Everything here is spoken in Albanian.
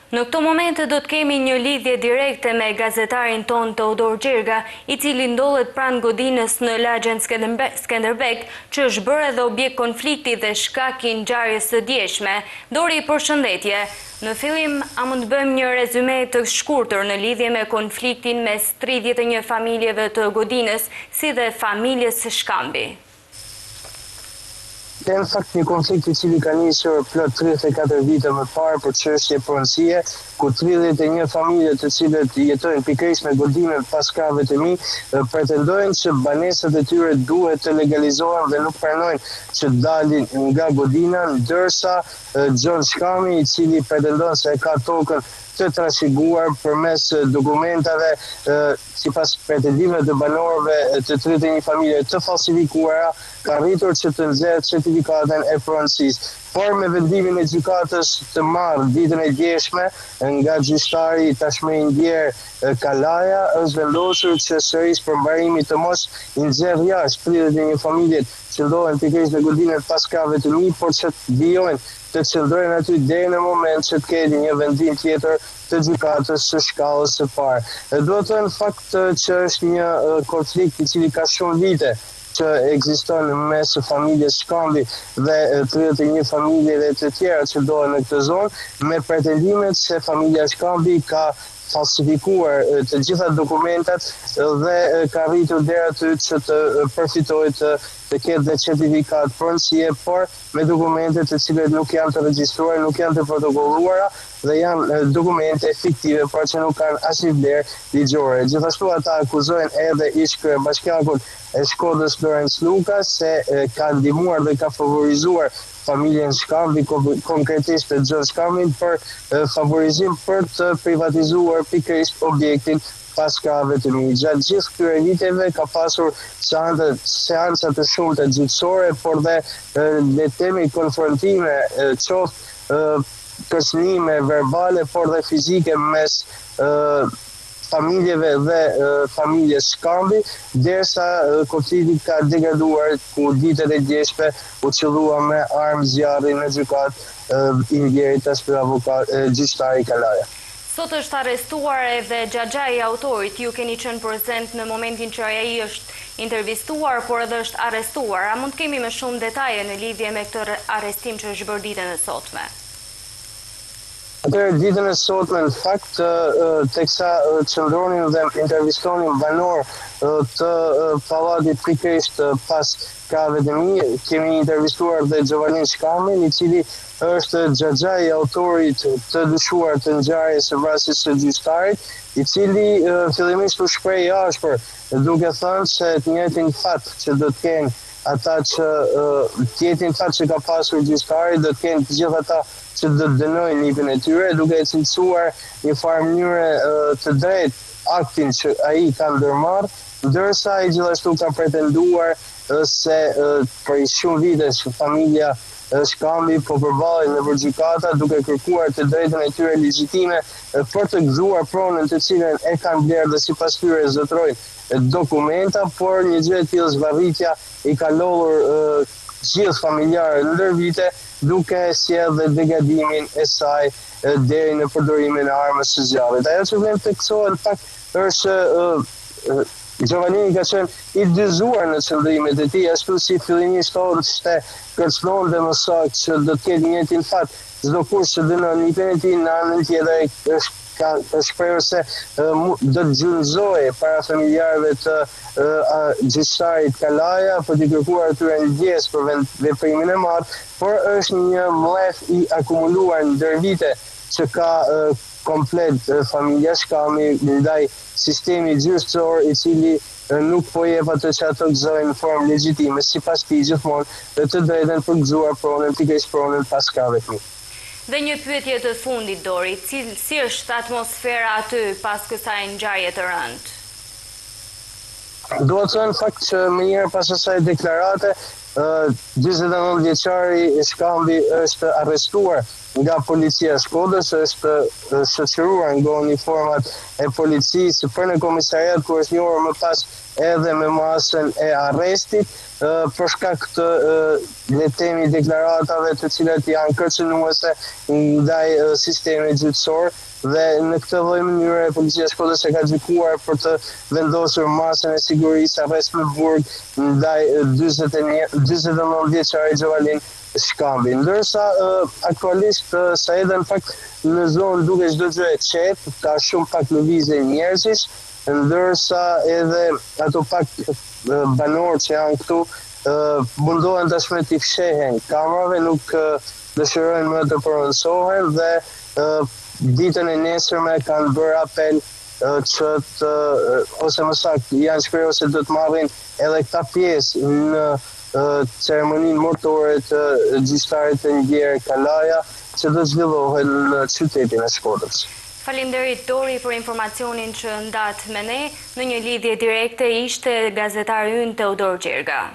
Në këto momente do të kemi një lidhje direkte me gazetarin ton Teodor Gjerga, i cili ndodhet pranë godinës në lagjen Skenderbeg, që është bërë edhe objekt konflikti dhe shkak i ngjarjes së djeshme. Dori, përshëndetje. Në fillim, a mund të bëjmë një rezume të shkurtër në lidhje me konfliktin mes 31 familjeve të godinës, si dhe familjes së Shkambi? Në fakt një konflikt i cili ka nisur plot 34 vite më parë për çështje pronësie, ku 31 familje të cilët jetojnë pikërisht me godinën pas krave të mi, pretendojnë që banesat e tyre duhet të legalizohen dhe nuk pranojnë që dalin nga godina, ndërsa John Shkami, i cili pretendon se ka tokën të trashëguar përmes dokumentave, sipas pretendimeve të banorëve të 31 familje të falsifikuara, ka arritur që të nxjerrë certifikatën e pronësisë. Por me vendimin e gjykatës të marrë ditën e djeshme nga gjyqtari tashmë i ndjer Kalaja, është vendosur që sërish për mbarimin të mos i nxjerrë jashtë 31 familjet që ndodhen pikërisht në godinën pas krave të mi, por që vijojnë të qëndrojnë aty deri në moment që të ketë një vendim tjetër të gjykatës së shkallës së parë. Do të thënë fakt që është një konflikt i cili ka shumë vite që ekziston mes familjes Shkambi dhe 31 familjeve të tjera që ndodhen në këtë zonë, me pretendimet se familja Shkambi ka falsifikuar të gjitha dokumentat dhe ka arritur deri aty që të përfitojë të ketë dhe certifikat pronësie, por me dokumente të cilet nuk janë të regjistruara, nuk janë të protokolluara dhe janë dokumente fiktive, por që nuk kanë asnjë vlerë ligjore. Gjithashtu ata akuzojnë edhe ish-kryebashkiakun e Shkodrës Lorenz Luka se ka ndihmuar dhe ka favorizuar familjen Shkambi, konkretisht John Shkambin, për favorizim për të privatizuar pikërisht objektin pas krave të mi. Gjatë gjithë këtyre viteve ka pasur seanca të shumta gjyqësore, por dhe le të themi konfrontime, qoftë kërcënime verbale, por dhe fizike mes familjeve dhe familjes Shkambi, derisa konflikti ka degraduar ku ditët e djeshme u qellua me armë zjarri në gjykatë i ndjerit tashmë gjyqtari Kalaja. Sot është arrestuar edhe xhaxhai i autorit. Ju keni qenë prezent në momentin që ai është intervistuar, por edhe është arrestuar. A mund të kemi më shumë detaje në lidhje me këtë arrestim që është bërë ditën e sotme? Atëherë ditën e sotme, në fakt, teksa qëndronin dhe intervistonin banor të pallatit pikërisht pas krave të mi, kemi intervistuar dhe Giovannin Shkambin, i cili është xhaxhai i autorit të dyshuar të ngjarjes së vrasjes së gjyqtarit, i cili fillimisht u shpreh ashpër, duke thënë se të njëjtin fat që do të kenë ata që të njëjtin fat që ka pasur gjyqtari, do të kenë të gjithë ata që do të dënojnë nipin e tyre, duke e cilësuar një farë mënyre të drejtë aktin që ai ka ndërmarrë, ndërsa ai gjithashtu ka pretenduar se për shumë vitesh familja Shkambi po përballen në gjykata duke kërkuar të drejtën e tyre legjitime për të gëzuar pronën të cilën e kanë blerë dhe sipas tyre zotrojnë dokumenta, por një gjë e tillë zvarritja i ka lodhur gjithë familjarët ndër vite, duke sjellë dhe degradimin e saj deri në përdorimin e armës së zjarrit. Ajo që vlen të teksohet në fakt është Giovannini ka qenë i dyzuar në qëndrimet e tij, ashtu si fillimisht ishte kërcënon dhe më saktë që do të ketë njëjtin fat çdo kush që dënon nipin e tij, në anën tjetër ka shprehur se do të gjunjëzojë para familjarëve të gjyqtarit Kalaja për të kërkuar atyre ndjes për veprimin e madh, por është një mlef i akumuluar ndër vite që ka komplet familja Shkambi ndaj sistemi gjyqësor, i cili nuk po jep atë që ato gëzojnë në formë legjitime, sipas tij gjithmonë të drejtën për gëzuar pronën, pikërisht pronën pas krave të mi. Dhe një pyetje të fundit, Dori, si është atmosfera aty pas kësaj ngjarje të rëndë? Duhet të thënë fakt që më njëherë pas asaj deklarate, 29 vjeçari Shkambi është arrestuar nga policia e Shkodrës, është shoqëruar nga uniformat e policisë për në komisariat, ku është njohur më pas edhe me masën e arrestit, për shkak të letemi deklaratave të cilat janë kërcënuese ndaj sistemit gjyqësor, dhe në këtë lloj mënyre policia e Shkodrës e ka gjykuar për të vendosur masën e sigurisë arrest në burg ndaj 49 vjeçari Gjovalin Shkambi. Ndërsa aktualisht sa edhe në fakt në zonë duke çdo gjë e qetë, ka shumë pak lëvizje njerëzish, ndërsa edhe ato pak banorë që janë këtu mundohen tashmë t'i fshehen kamerave, nuk dëshirojnë më të pronësohen dhe ditën e nesërme kanë bërë apel që të, ose më saktë, janë shprehur se do të marrin edhe këta pjesë në ceremoninë mortore të gjyqtarit të Ndjerë Kalaja, që do të zhvillohet në qytetin e Shkodrës. Faleminderit Dori për informacionin që ndat me ne. Në një lidhje direkte ishte gazetari ynë Teodor Gjerga.